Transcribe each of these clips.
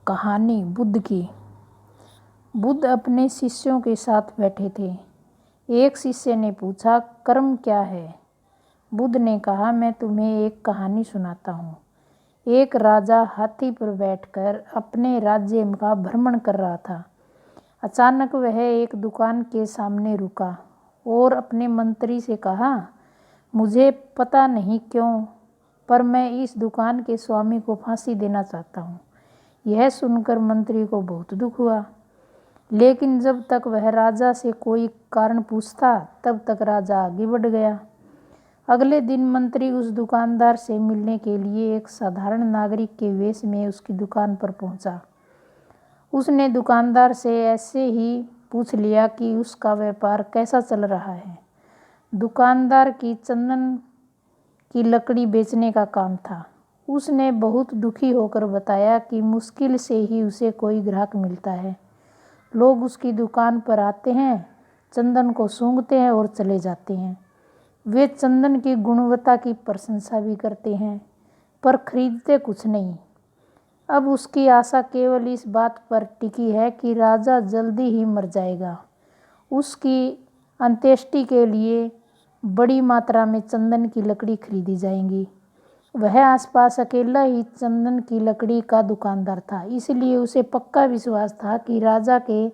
कहानी बुद्ध की। बुद्ध अपने शिष्यों के साथ बैठे थे। एक शिष्य ने पूछा, कर्म क्या है? बुद्ध ने कहा, मैं तुम्हें एक कहानी सुनाता हूँ। एक राजा हाथी पर बैठकर अपने राज्य का भ्रमण कर रहा था। अचानक वह एक दुकान के सामने रुका और अपने मंत्री से कहा, मुझे पता नहीं क्यों, पर मैं इस दुकान के स्वामी को फांसी देना चाहता हूँ। यह सुनकर मंत्री को बहुत दुख हुआ, लेकिन जब तक वह राजा से कोई कारण पूछता तब तक राजा आगे बढ़ गया। अगले दिन मंत्री उस दुकानदार से मिलने के लिए एक साधारण नागरिक के वेश में उसकी दुकान पर पहुंचा। उसने दुकानदार से ऐसे ही पूछ लिया कि उसका व्यापार कैसा चल रहा है। दुकानदार की चंदन की लकड़ी बेचने का काम था। उसने बहुत दुखी होकर बताया कि मुश्किल से ही उसे कोई ग्राहक मिलता है। लोग उसकी दुकान पर आते हैं, चंदन को सूंघते हैं और चले जाते हैं। वे चंदन की गुणवत्ता की प्रशंसा भी करते हैं, पर खरीदते कुछ नहीं। अब उसकी आशा केवल इस बात पर टिकी है कि राजा जल्दी ही मर जाएगा। उसकी अंत्येष्टि के लिए बड़ी मात्रा में चंदन की लकड़ी खरीदी जाएगी। वह आसपास अकेला ही चंदन की लकड़ी का दुकानदार था, इसलिए उसे पक्का विश्वास था कि राजा के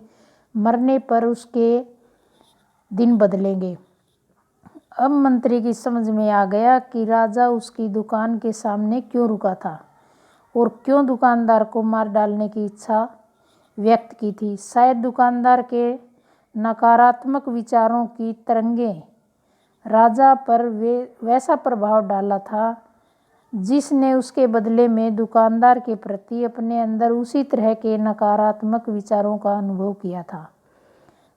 मरने पर उसके दिन बदलेंगे। अब मंत्री की समझ में आ गया कि राजा उसकी दुकान के सामने क्यों रुका था और क्यों दुकानदार को मार डालने की इच्छा व्यक्त की थी। शायद दुकानदार के नकारात्मक विचारों की तरंगें राजा पर वैसा प्रभाव डाला था जिसने उसके बदले में दुकानदार के प्रति अपने अंदर उसी तरह के नकारात्मक विचारों का अनुभव किया था।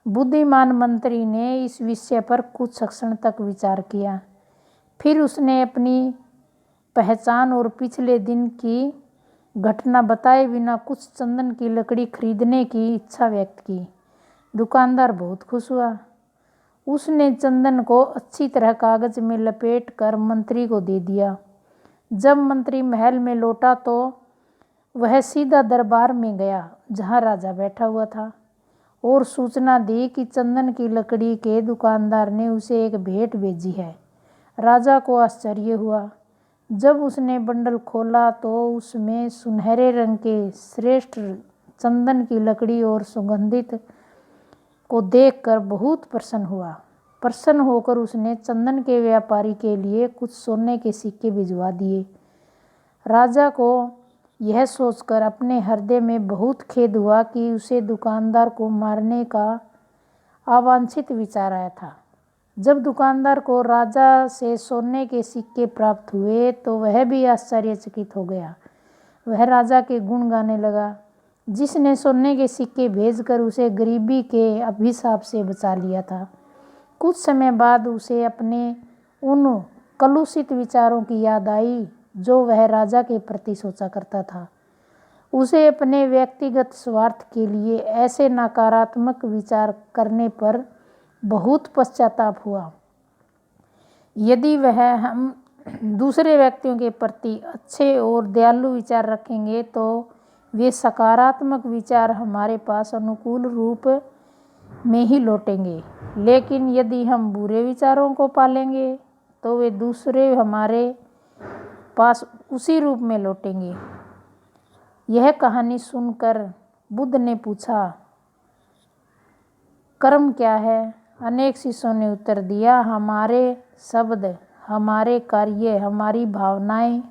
बुद्धिमान मंत्री ने इस विषय पर कुछ क्षण तक विचार किया। फिर उसने अपनी पहचान और पिछले दिन की घटना बताए बिना कुछ चंदन की लकड़ी खरीदने की इच्छा व्यक्त की। दुकानदार बहुत खुश हुआ। उसने चंदन को अच्छी तरह कागज में लपेट कर मंत्री को दे दिया। जब मंत्री महल में लौटा तो वह सीधा दरबार में गया जहां राजा बैठा हुआ था और सूचना दी कि चंदन की लकड़ी के दुकानदार ने उसे एक भेंट भेजी है। राजा को आश्चर्य हुआ। जब उसने बंडल खोला तो उसमें सुनहरे रंग के श्रेष्ठ चंदन की लकड़ी और सुगंधित को देखकर बहुत प्रसन्न हुआ। प्रसन्न होकर उसने चंदन के व्यापारी के लिए कुछ सोने के सिक्के भिजवा दिए। राजा को यह सोचकर अपने हृदय में बहुत खेद हुआ कि उसे दुकानदार को मारने का अवांछित विचार आया था। जब दुकानदार को राजा से सोने के सिक्के प्राप्त हुए तो वह भी आश्चर्यचकित हो गया। वह राजा के गुण गाने लगा, जिसने सोने के सिक्के भेजकर उसे गरीबी के अभिशाप से बचा लिया था। कुछ समय बाद उसे अपने उन कलुषित विचारों की याद आई जो वह राजा के प्रति सोचा करता था। उसे अपने व्यक्तिगत स्वार्थ के लिए ऐसे नकारात्मक विचार करने पर बहुत पश्चाताप हुआ। यदि वह हम दूसरे व्यक्तियों के प्रति अच्छे और दयालु विचार रखेंगे तो वे सकारात्मक विचार हमारे पास अनुकूल रूप में ही लौटेंगे, लेकिन यदि हम बुरे विचारों को पालेंगे तो वे दूसरे हमारे पास उसी रूप में लौटेंगे। यह कहानी सुनकर बुद्ध ने पूछा, कर्म क्या है? अनेक शिष्यों ने उत्तर दिया, हमारे शब्द, हमारे कार्य, हमारी भावनाएं,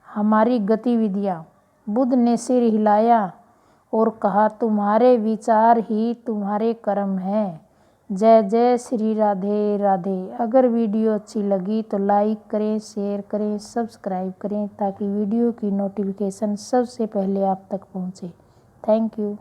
हमारी गतिविधियां। बुद्ध ने सिर हिलाया और कहा, तुम्हारे विचार ही तुम्हारे कर्म हैं। जय जय श्री राधे राधे। अगर वीडियो अच्छी लगी तो लाइक करें, शेयर करें, सब्सक्राइब करें ताकि वीडियो की नोटिफिकेशन सबसे पहले आप तक पहुंचे। Thank you.